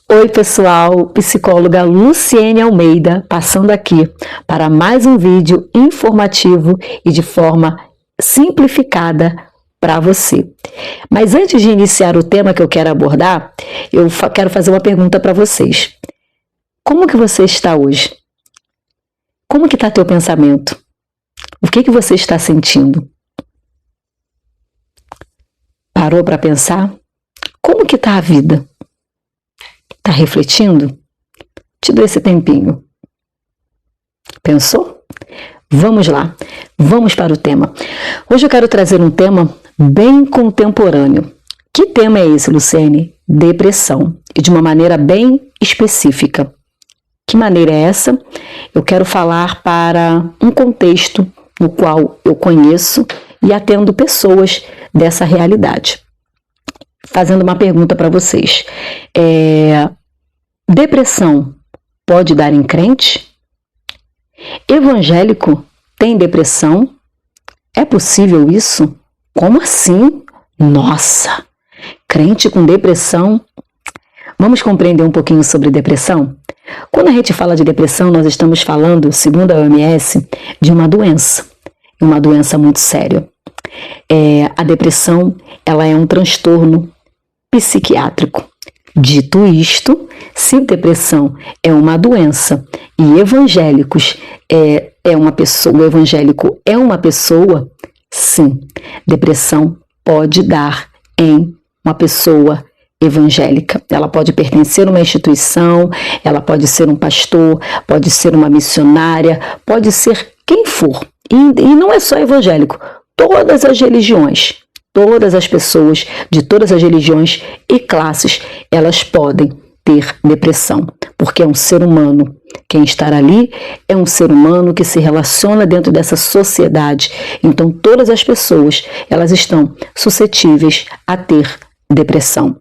Oi pessoal, psicóloga Luciene Almeida passando aqui para mais um vídeo informativo e de forma simplificada para você. Mas antes de iniciar o tema que eu quero abordar, eu quero fazer uma pergunta para vocês. Como que você está hoje? Como que está teu pensamento? O que você está sentindo? Parou para pensar? Como que está a vida? Está refletindo? Te dou esse tempinho. Pensou? Vamos lá, vamos para o tema. Hoje eu quero trazer um tema bem contemporâneo. Que tema é esse, Luciene? Depressão. E de uma maneira bem específica. Que maneira é essa? Eu quero falar para um contexto no qual eu conheço e atendo pessoas dessa realidade. Fazendo uma pergunta para vocês. Depressão pode dar em crente? Evangélico tem depressão? É possível isso? Como assim? Nossa! Crente com depressão? Vamos compreender um pouquinho sobre depressão? Quando a gente fala de depressão, nós estamos falando, segundo a OMS, de uma doença muito séria. A depressão, ela é um transtorno psiquiátrico. Dito isto, se depressão é uma doença e evangélicos o evangélico é uma pessoa, sim, depressão pode dar em uma pessoa evangélica. Ela pode pertencer a uma instituição, ela pode ser um pastor, pode ser uma missionária, pode ser quem for. E não é só evangélico, todas as religiões. Todas as pessoas de todas as religiões e classes, elas podem ter depressão, porque é um ser humano. Quem está ali é um ser humano que se relaciona dentro dessa sociedade. Então, todas as pessoas, elas estão suscetíveis a ter depressão.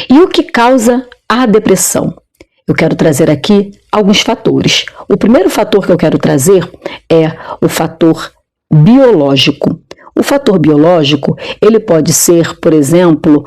E o que causa a depressão? Eu quero trazer aqui alguns fatores. O primeiro fator que eu quero trazer é o fator biológico. O fator biológico, ele pode ser, por exemplo,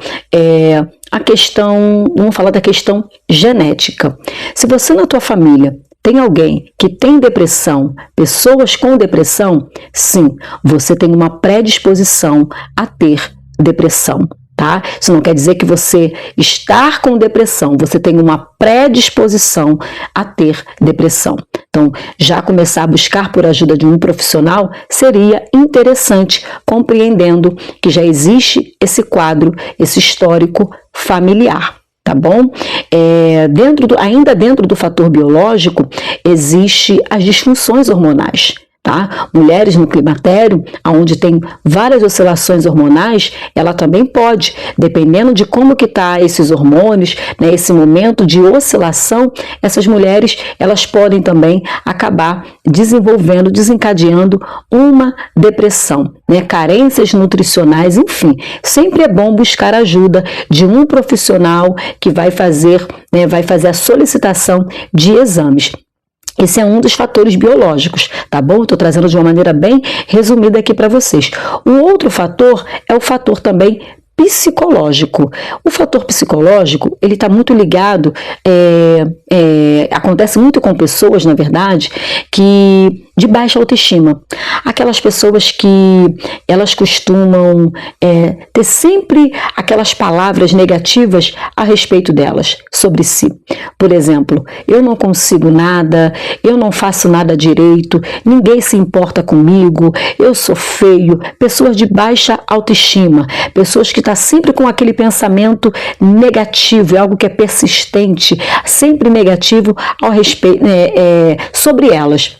vamos falar da questão genética. Se você na tua família tem alguém que tem depressão, pessoas com depressão, sim, você tem uma predisposição a ter depressão. Tá? Isso não quer dizer que você estar com depressão, você tem uma predisposição a ter depressão. Então, já começar a buscar por ajuda de um profissional seria interessante, compreendendo que já existe esse quadro, esse histórico familiar. Tá bom? Ainda dentro do fator biológico, existe as disfunções hormonais. Tá? Mulheres no climatério, onde tem várias oscilações hormonais, ela também pode, dependendo de como que tá esses hormônios, né, esse momento de oscilação, essas mulheres, elas podem também acabar desencadeando uma depressão, né, carências nutricionais, enfim. Sempre é bom buscar ajuda de um profissional que vai fazer a solicitação de exames. Esse é um dos fatores biológicos, tá bom? Estou trazendo de uma maneira bem resumida aqui para vocês. O outro fator é o fator também psicológico. O fator psicológico, ele está muito ligado, acontece muito com pessoas, na verdade, que de baixa autoestima. Aquelas pessoas que elas costumam ter sempre aquelas palavras negativas a respeito delas, sobre si. Por exemplo, eu não consigo nada, eu não faço nada direito, ninguém se importa comigo, eu sou feio. Pessoas de baixa autoestima, pessoas que estão sempre com aquele pensamento negativo, é algo que é persistente, sempre negativo ao respeito, sobre elas.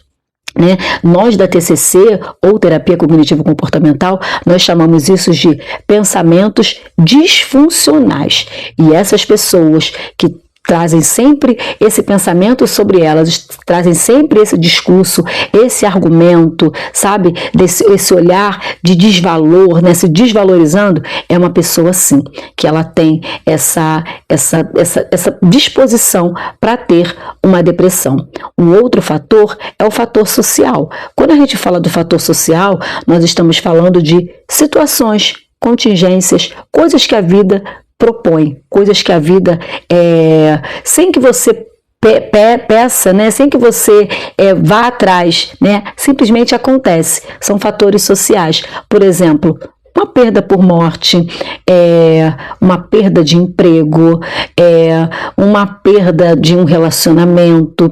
Né? Nós da TCC, ou Terapia Cognitivo-Comportamental, nós chamamos isso de pensamentos disfuncionais. E essas pessoas que trazem sempre esse pensamento sobre elas, trazem sempre esse discurso, esse argumento, sabe? Esse olhar de desvalor, né? Se desvalorizando, é uma pessoa assim, que ela tem essa disposição para ter uma depressão. Um outro fator é o fator social. Quando a gente fala do fator social, nós estamos falando de situações, contingências, coisas que a vida propõe, coisas que a vida, sem que você peça, né? Sem que você vá atrás, né? Simplesmente acontece. São fatores sociais. Por exemplo, uma perda por morte, uma perda de emprego, uma perda de um relacionamento.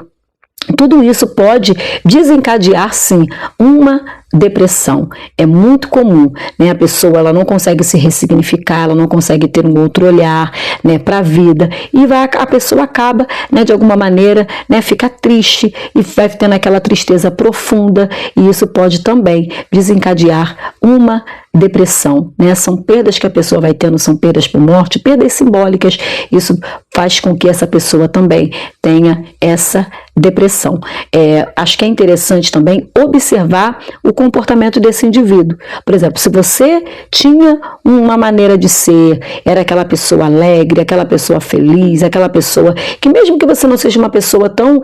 Tudo isso pode desencadear, sim, uma depressão. É muito comum, né? A pessoa ela não consegue se ressignificar, ela não consegue ter um outro olhar, né, para a vida, e a pessoa acaba, né, de alguma maneira, né, fica triste e vai tendo aquela tristeza profunda, e isso pode também desencadear uma depressão, né? São perdas que a pessoa vai tendo, são perdas por morte, perdas simbólicas. Isso faz com que essa pessoa também tenha essa depressão. Acho que é interessante também observar o comportamento desse indivíduo. Por exemplo, se você tinha uma maneira de ser, era aquela pessoa alegre, aquela pessoa feliz, aquela pessoa que, mesmo que você não seja uma pessoa tão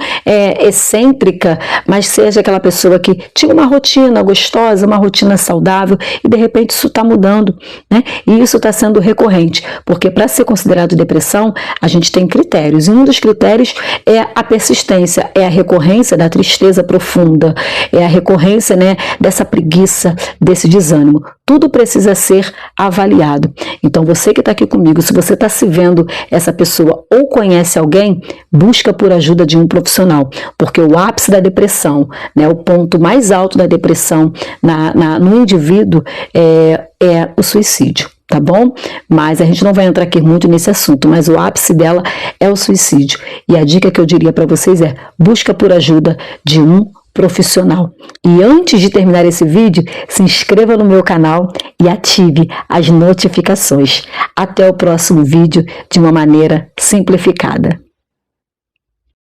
excêntrica, mas seja aquela pessoa que tinha uma rotina gostosa, uma rotina saudável, e de repente isso está mudando, né? E isso está sendo recorrente, porque para ser considerado depressão, a gente tem critérios, e um dos critérios é a persistência, é a recorrência da tristeza profunda, é a recorrência, né, dessa preguiça, desse desânimo. Tudo precisa ser avaliado. Então, você que está aqui comigo, se você está se vendo essa pessoa ou conhece alguém, busca por ajuda de um profissional, porque o ápice da depressão, né, o ponto mais alto da depressão no indivíduo é o suicídio. Tá bom? Mas a gente não vai entrar aqui muito nesse assunto, mas o ápice dela é o suicídio. E a dica que eu diria para vocês é: busca por ajuda de um profissional. E antes de terminar esse vídeo, se inscreva no meu canal e ative as notificações. Até o próximo vídeo de uma maneira simplificada.